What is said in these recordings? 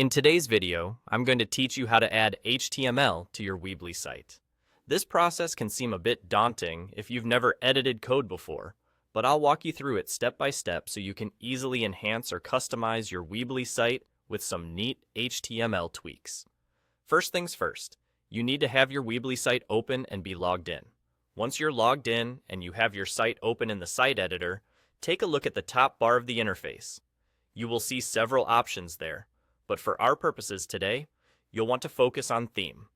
In today's video, I'm going to teach you how to add HTML to your Weebly site. This process can seem a bit daunting if you've never edited code before, but I'll walk you through it step by step so you can easily enhance or customize your Weebly site with some neat HTML tweaks. First things first, you need to have your Weebly site open and be logged in. Once you're logged in and you have your site open in the site editor, take a look at the top bar of the interface. You will see several options there, but for our purposes today, you'll want to focus on Theme.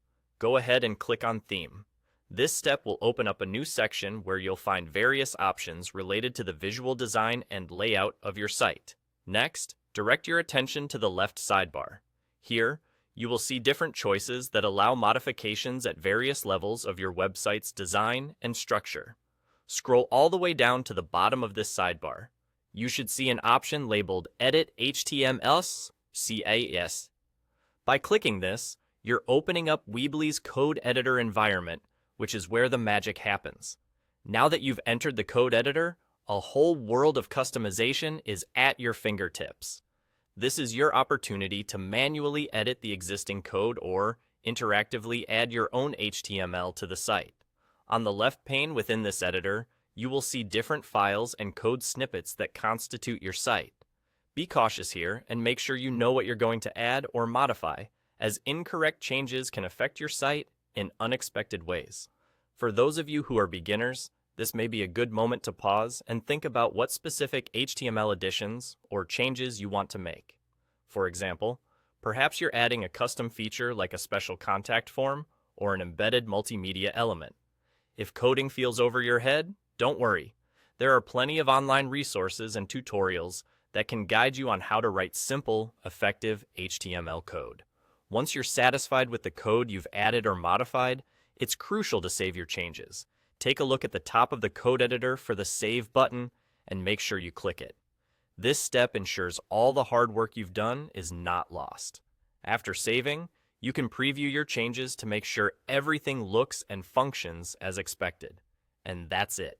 Go ahead and click on Theme. This step will open up a new section where you'll find various options related to the visual design and layout of your site. Next, direct your attention to the left sidebar. Here, you will see different choices that allow modifications at various levels of your website's design and structure. Scroll all the way down to the bottom of this sidebar. You should see an option labeled Edit HTML CAS. By clicking this, you're opening up Weebly's code editor environment, which is where the magic happens. Now that you've entered the code editor, a whole world of customization is at your fingertips. This is your opportunity to manually edit the existing code or interactively add your own HTML to the site. On the left pane within this editor, you will see different files and code snippets that constitute your site. Be cautious here and make sure you know what you're going to add or modify, as incorrect changes can affect your site in unexpected ways. For those of you who are beginners, this may be a good moment to pause and think about what specific HTML additions or changes you want to make. For example, perhaps you're adding a custom feature like a special contact form or an embedded multimedia element. If coding feels over your head, don't worry. There are plenty of online resources and tutorials that can guide you on how to write simple, effective HTML code. Once you're satisfied with the code you've added or modified, it's crucial to save your changes. Take a look at the top of the code editor for the Save button and make sure you click it. This step ensures all the hard work you've done is not lost. After saving, you can preview your changes to make sure everything looks and functions as expected. And that's it.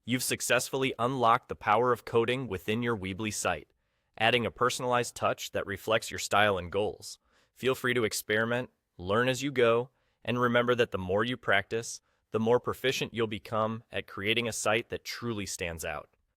You've successfully unlocked the power of coding within your Weebly site, adding a personalized touch that reflects your style and goals. Feel free to experiment, learn as you go, and remember that the more you practice, the more proficient you'll become at creating a site that truly stands out.